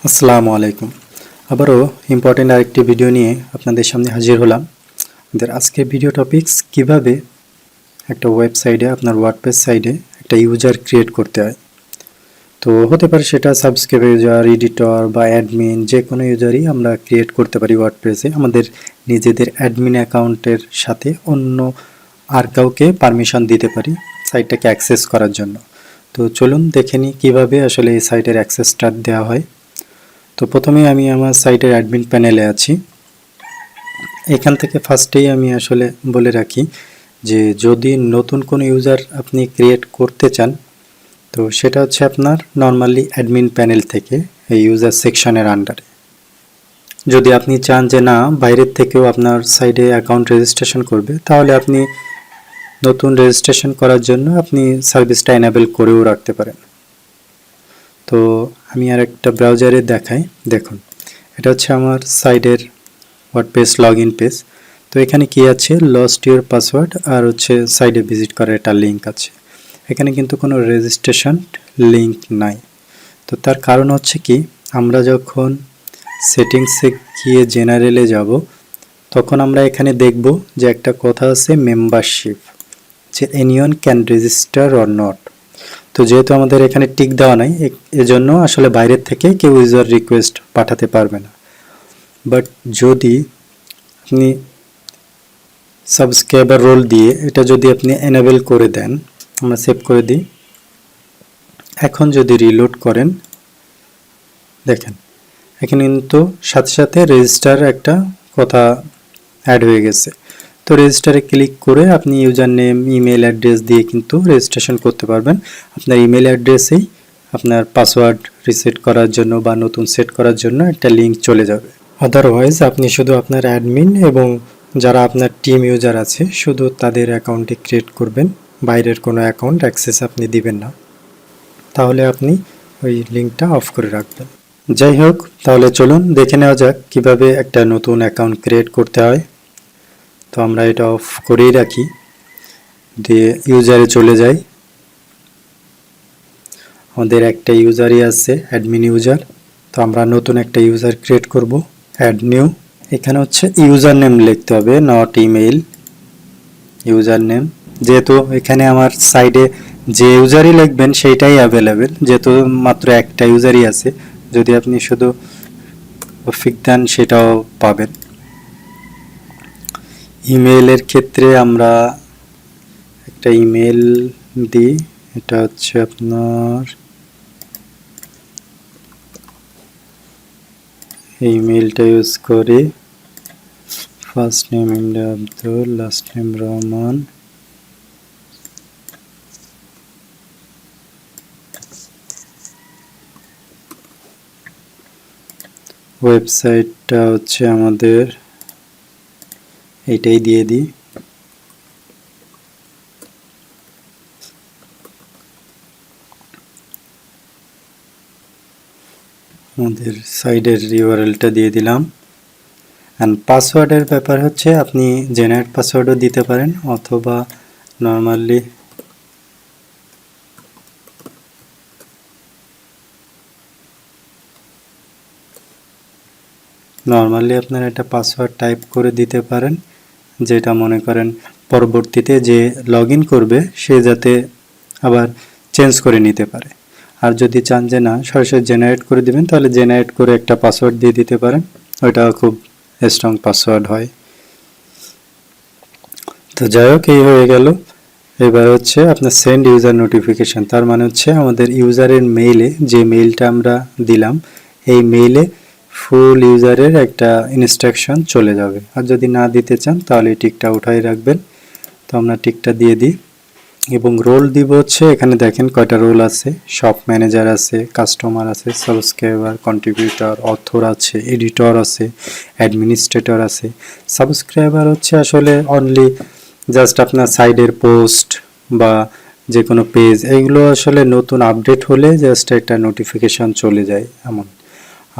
আসসালামু আলাইকুম। আবারও ইম্পর্টেন্ট আরেকটি ভিডিও নিয়ে আপনাদের সামনে হাজির হলাম। আমাদের আজকের ভিডিও টপিকস কিভাবে একটা ওয়েবসাইটে আপনার ওয়ার্ডপ্রেস সাইটে একটা ইউজার ক্রিয়েট করতে হয়। তো হতে পারে সেটা সাবস্ক্রাইব ইউজার, এডিটর বা অ্যাডমিন, যে কোনো ইউজারই আমরা ক্রিয়েট করতে পারি ওয়ার্ডপ্রেসে আমাদের নিজেদের অ্যাডমিন অ্যাকাউন্টের সাথে অন্য আর কাউকে পারমিশন দিতে পারি সাইটটাকে অ্যাক্সেস করার জন্য। তো চলুন দেখে নিই কীভাবে আসলে এই সাইটের অ্যাক্সেসটা দেওয়া হয়। তো প্রথমে আমি আমার সাইটের অ্যাডমিন প্যানেলে আছি। এখান থেকে ফার্স্টেই আমি আসলে বলে রাখি যে যদি নতুন কোনো ইউজার আপনি ক্রিয়েট করতে চান তো সেটা হচ্ছে আপনার নর্মালি অ্যাডমিন প্যানেল থেকে এই ইউজার সেকশনের আন্ডারে। যদি আপনি চান যে না বাইরের থেকেও আপনার সাইটে অ্যাকাউন্ট রেজিস্ট্রেশন করবে তাহলে আপনি নতুন রেজিস্ট্রেশন করার জন্য আপনি সার্ভিসটা এনেবল করেও রাখতে পারেন। তো আমি আর একটা ব্রাউজারে দেখাই, দেখুন এটা হচ্ছে আমার সাইটের ওয়ার্ডপ্রেস লগইন পেজ। তো এখানে কি আছে, লস্ট ইউর পাসওয়ার্ড আর হচ্ছে সাইটে ভিজিট করার একটা লিঙ্ক আছে। এখানে কিন্তু কোনো রেজিস্ট্রেশন লিঙ্ক নাই। তো তার কারণ হচ্ছে কি, আমরা যখন সেটিংসে গিয়ে জেনারেলে যাব তখন আমরা এখানে দেখব যে একটা কথা আছে মেম্বারশিপ, যে anyone can register or not. তো যেহেতু আমাদের এখানে টিক দেওয়া নাই এজন্য আসলে বাইরের থেকে কেউ ইউজার রিকোয়েস্ট পাঠাতে পারবে না। বাট যদি আপনি সাবস্ক্রাইবার রোল দিয়ে এটা যদি আপনি এনেবল করে দেন, আমরা সেভ করে দিই। এখন যদি রিলোড করেন দেখেন এখানে কিন্তু সাথে সাথে রেজিস্টার একটা কথা অ্যাড হয়ে গেছে। তো রেজিস্টারে ক্লিক করে আপনি ইউজার নেম, ইমেল অ্যাড্রেস দিয়ে কিন্তু রেজিস্ট্রেশন করতে পারবেন। আপনার ইমেল অ্যাড্রেসেই আপনার পাসওয়ার্ড রিসেট করার জন্য বা নতুন সেট করার জন্য একটা লিঙ্ক চলে যাবে। আদারওয়াইজ আপনি শুধু আপনার অ্যাডমিন এবং যারা আপনার টিম ইউজার আছে শুধু তাদের অ্যাকাউন্টে ক্রিয়েট করবেন, বাইরের কোনো অ্যাকাউন্ট অ্যাক্সেস আপনি দিবেন না। তাহলে আপনি ওই লিঙ্কটা অফ করে রাখবেন। যাই হোক, তাহলে চলুন দেখে নেওয়া যাক কিভাবে একটা নতুন অ্যাকাউন্ট ক্রিয়েট করতে হয়। তো আমরা এটা অফ করেই রাখি, দিয়ে ইউজারে চলে যাই। আমাদের একটা ইউজারই আছে অ্যাডমিন ইউজার। তো আমরা নতুন একটা ইউজার ক্রিয়েট করব, অ্যাড নিউ। এখানে হচ্ছে ইউজার নেম লিখতে হবে, নট ইমেইল, ইউজার নেম। যেহেতু এখানে আমার সাইডে যে ইউজারই লিখবেন সেইটাই অ্যাভেলেবেল, যেহেতু মাত্র একটা ইউজারই আছে। যদি আপনি শুধু ফিক দেন সেটাও পাবেন। ইমেইলের ক্ষেত্রে আমরা একটা ইমেল দিই, এটা হচ্ছে আপনার ইমেলটা ইউজ করি, first name India Abdul, last name Rahman. ওয়েবসাইটটা হচ্ছে আমাদের এইটাই দিয়ে দিই। আমাদের সাইডের ইউআরএলটা দিয়ে দিলাম। অ্যান্ড পাসওয়ার্ডের ব্যাপার হচ্ছে আপনি জেনারেট পাসওয়ার্ডও দিতে পারেন অথবা নর্মালি আপনার একটা পাসওয়ার্ড টাইপ করে দিতে পারেন, যেটা মনে করেন পরবর্তীতে যে লগ ইন করবে সে যাতে আবার চেঞ্জ করে নিতে পারে। আর যদি চান যে না সরাসরি জেনারেট করে দিবেন তাহলে জেনারেট করে একটা পাসওয়ার্ড দিয়ে দিতে পারেন, ওইটা খুব স্ট্রং পাসওয়ার্ড হয়। তো যাই হোক, এই হয়ে গেল। এবার হচ্ছে আপনার সেন্ড ইউজার নোটিফিকেশান, তার মানে হচ্ছে আমাদের ইউজারের মেইলে যে মেইলটা আমরা দিলাম এই মেইলে ফুল ইউজারের একটা ইনস্ট্রাকশন চলে যাবে। আর যদি না দিতে চান তাহলে টিকটা উঠাই রাখবেন। তো আমরা টিকটা দিয়ে দিই এবং রোল দিব হচ্ছে এখানে দেখেন কয়টা রোল আছে, শপ ম্যানেজার আছে, কাস্টমার আছে, সাবস্ক্রাইবার, কন্ট্রিবিউটর, অথর আছে, এডিটর আছে, অ্যাডমিনিস্ট্রেটর আছে। সাবস্ক্রাইবার হচ্ছে আসলে অনলি জাস্ট আপনার সাইডের পোস্ট বা যে কোনো পেজ এইগুলো আসলে নতুন আপডেট হলে জাস্ট একটা নোটিফিকেশান চলে যায় এমন।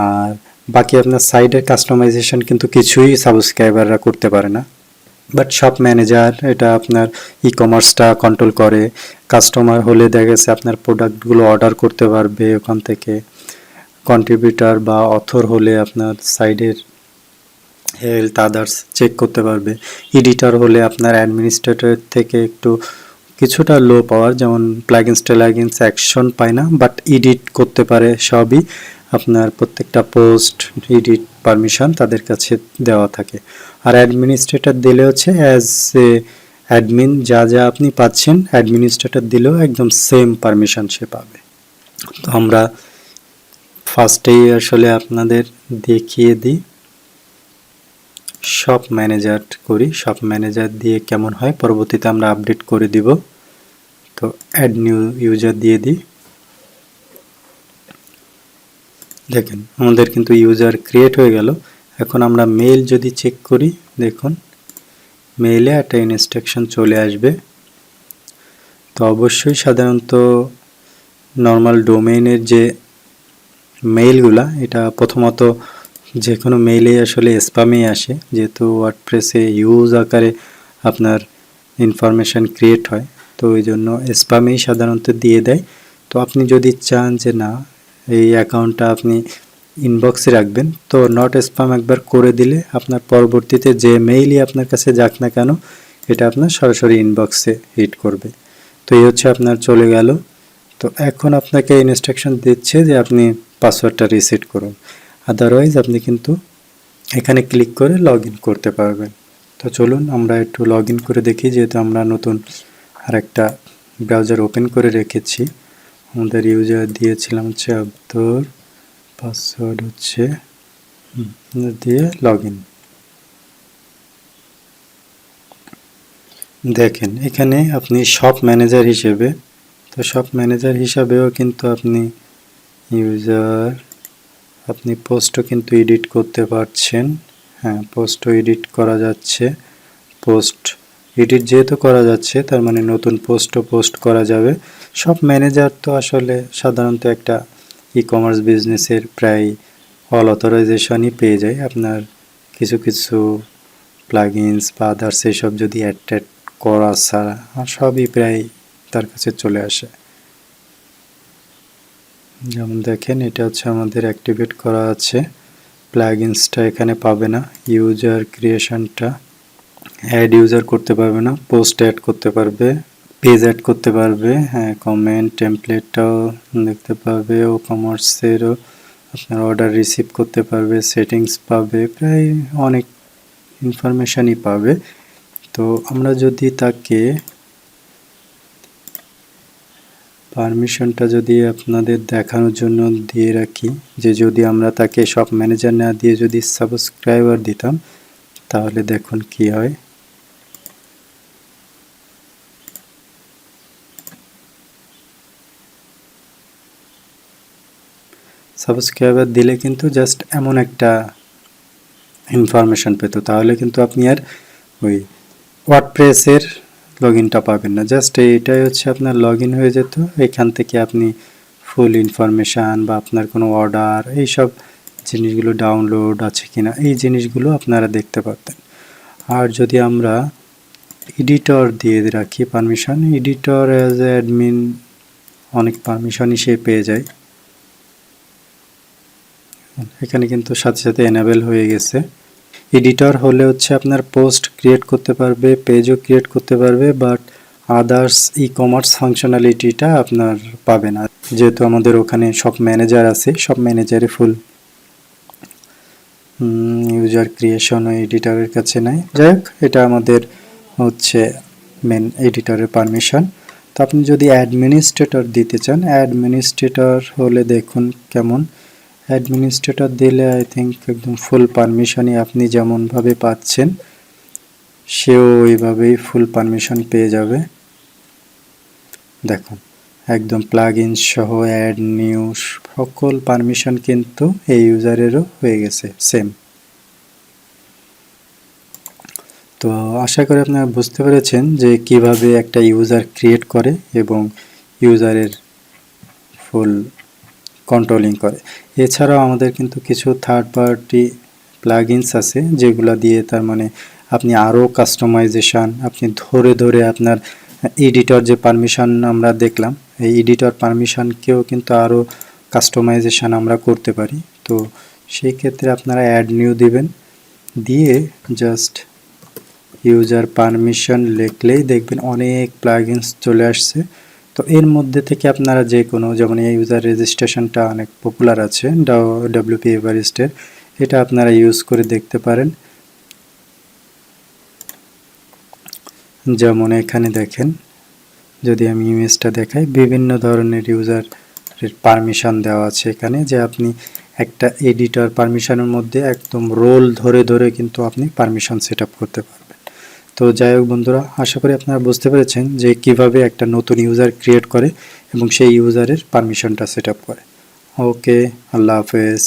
আর বাকি আপনার সাইডের কাস্টমাইজেশন কিন্তু কিছুই সাবস্ক্রাইবাররা করতে পারে না। বাট শপ ম্যানেজার এটা আপনার ই কমার্সটা কন্ট্রোল করে। কাস্টমার হলে দেখা গেছে আপনার প্রোডাক্টগুলো অর্ডার করতে পারবে ওখান থেকে। কন্ট্রিবিউটর বা অথর হলে আপনার সাইডের হেলথ আদার্স চেক করতে পারবে। এডিটর হলে আপনার অ্যাডমিনিস্ট্রেটর থেকে একটু কিছুটা লো পাওয়ার, যেমন প্লাগইনস ট্যাগইনস অ্যাকশন পায় না, বাট এডিট করতে পারে সবই। আপনার প্রত্যেকটা পোস্ট এডিট পারমিশন তাদের কাছে দেওয়া থাকে। আর অ্যাডমিনিস্ট্রেটর দিলে হচ্ছে অ্যাজ এ অ্যাডমিন যা যা আপনি পাচ্ছেন, অ্যাডমিনিস্ট্রেটর দিলেও একদম সেম পারমিশন সে পাবে। তো আমরা ফার্স্টেই আসলে আপনাদের দেখিয়ে দিই, শপ ম্যানেজার করি। শপ ম্যানেজার দিয়ে কেমন হয় পরবর্তীতে আমরা আপডেট করে দিব। তো অ্যাড নিউ ইউজার দিয়ে দিই। দেখেন আমাদের কিন্তু ইউজার ক্রিয়েট হয়ে গেল। এখন আমরা মেইল যদি চেক করি, দেখুন মেইলে একটা ইনস্ট্রাকশন চলে আসবে। তো অবশ্যই সাধারণত নর্মাল ডোমেইনের যে মেইলগুলা, এটা প্রথমত যে কোনো মেইলেই আসলে স্প্যামেই আসে, যেহেতু ওয়ার্ডপ্রেসে ইউজ আকারে আপনার ইনফরমেশান ক্রিয়েট হয়, তো ওই জন্য স্প্যামেই সাধারণত দিয়ে দেয়। তো আপনি যদি চান যে না এই অ্যাকাউন্টটা আপনি ইনবক্সে রাখবেন, তো নট স্প্যাম একবার করে দিলে আপনার পরবর্তীতে যে মেইলই আপনার কাছে যাক না কেন, এটা আপনার সরাসরি ইনবক্সে হিট করবে। তো এই হচ্ছে আপনার চলে গেল। তো এখন আপনাকে ইনস্ট্রাকশন দিচ্ছে যে আপনি পাসওয়ার্ডটা রিসেট করুন, আদারওয়াইজ আপনি কিন্তু এখানে ক্লিক করে লগ ইন করতে পারবেন। তো চলুন আমরা একটু লগ ইন করে দেখি, যেহেতু আমরা নতুন আরেকটা ব্রাউজার ওপেন করে রেখেছি। আমাদের ইউজার দিয়েছিলাম হচ্ছে আব্দুর, পাসওয়ার্ড হচ্ছে দিয়ে লগ ইন। দেখেন এখানে আপনি শপ ম্যানেজার হিসেবে, তো শপ ম্যানেজার হিসাবেও কিন্তু আপনি ইউজার, আপনি পোস্টও কিন্তু এডিট করতে পারছেন। হ্যাঁ, পোস্টও এডিট করা যাচ্ছে। পোস্ট এডিট যেহেতু করা যাচ্ছে, তার মানে নতুন পোস্টও পোস্ট করা যাবে। শপ ম্যানেজার তো আসলে সাধারণত একটা ই কমার্স বিজনেসের প্রায় অল অথরাইজেশনই পেয়ে যায়। আপনার কিছু কিছু প্লাগইনস বা আদার্স এইসব যদি অ্যাড করা ছাড়া সবই প্রায় তার কাছে চলে আসে। যেমন দেখেন এটা হচ্ছে আমাদের অ্যাক্টিভেট করা আছে, প্লাগইনসটা এখানে পাবে না, ইউজার ক্রিয়েশনটা অ্যাড ইউজার করতে পারবে না, পোস্ট অ্যাড করতে পারবে, পেজ অ্যাড করতে পারবে, হ্যাঁ কমেন্ট টেমপ্লেটটাও দেখতে পাবে, ও কমার্সেরও আপনার অর্ডার রিসিভ করতে পারবে, সেটিংস পাবে, প্রায় অনেক ইনফরমেশানই পাবে। তো আমরা যদি তাকে পারমিশনটা যদি আপনাদের দেখানোর জন্য দিয়ে রাখি, যে যদি আমরা তাকে শপ ম্যানেজার না দিয়ে যদি সাবস্ক্রাইবার দিতাম, তাহলে দেখুন কি হয়। সাবস্ক্রাইবার দিলে কিন্তু জাস্ট এমন একটা ইনফরমেশান পেত, তাহলে কিন্তু আপনি আর ওই ওয়ার্ডপ্রেসের লগ ইনটা পাবেন না। জাস্ট এইটাই হচ্ছে আপনার লগ ইন হয়ে যেত, এখান থেকে আপনি ফুল ইনফরমেশান বা আপনার কোনো অর্ডার এইসব জিনিসগুলো ডাউনলোড আছে কিনা এই জিনিসগুলো আপনারা দেখতে পারতেন। আর যদি আমরা এডিটর দিয়ে রাখি permission, editor as a admin অনেক পারমিশনই সে পেয়ে যায়। এখানে কিন্তু সাথে সাথে এনেবেল হয়ে গেছে। এডিটর হলে হচ্ছে আপনার পোস্ট ক্রিয়েট করতে পারবে, পেজও ক্রিয়েট করতে পারবে, বাট আদার্স ই কমার্স ফাংশনালিটিটা আপনার পাবে না, যেহেতু আমাদের ওখানে শপ ম্যানেজার আছে। শপ ম্যানেজারে ফুল ইউজার ক্রিয়েশন ও এডিটরের কাছে নাই। যাই হোক, এটা আমাদের হচ্ছে মেন এডিটরের পারমিশন। তো আপনি যদি অ্যাডমিনিস্ট্রেটর দিতে চান, অ্যাডমিনিস্ট্রেটর হলে দেখুন কেমন। অ্যাডমিনিস্ট্রেটর দিলে আই থিঙ্ক একদম ফুল পারমিশনই আপনি যেমনভাবে পাচ্ছেন সেও ওইভাবেই ফুল পারমিশন পেয়ে যাবে। দেখুন একদম প্লাগইন সহ অ্যাড নিউ সকল পারমিশন কিন্তু এই ইউজারেরও হয়ে গেছে সেম। তো আশা করি আপনারা বুঝতে পেরেছেন যে কিভাবে একটা ইউজার ক্রিয়েট করে এবং ইউজারের ফুল কন্ট্রোলিং করে। এছাড়াও আমাদের কিন্তু কিছু থার্ড পার্টি প্লাগইনস আছে, যেগুলো দিয়ে তার মানে আপনি আরও কাস্টমাইজেশন, আপনি ধরে ধরে আপনার এডিটর যে পারমিশন আমরা দেখলাম, এই এডিটর পারমিশনকেও কিন্তু আরও কাস্টমাইজেশন আমরা করতে পারি। তো সেই ক্ষেত্রে আপনারা অ্যাড নিউ দিবেন, দিয়ে জাস্ট ইউজার পারমিশন লিখলেই দেখবেন অনেক প্লাগইনস চলে আসছে। তো এর মধ্যে থেকে আপনারা যে কোনো, যেমন এই ইউজার রেজিস্ট্রেশনটা অনেক পপুলার আছে WP এভারেস্টের, এটা আপনারা ইউজ করে দেখতে পারেন। যেমন এখানে দেখেন, যদি আমি ইমেজটা দেখাই, বিভিন্ন ধরনের ইউজার পারমিশন দেওয়া আছে এখানে, যে আপনি একটা এডিটর পারমিশনের মধ্যে একদম রোল ধরে ধরে কিন্তু আপনি পারমিশন সেট আপ করতে পারবেন। তো যাই হোক বন্ধুরা, আশা করি আপনারা বুঝতে পেরেছেন যে কিভাবে একটা নতুন ইউজার ক্রিয়েট করে এবং সেই ইউজারের পারমিশনটা সেট আপ করে। ওকে, আল্লাহ হাফেজ।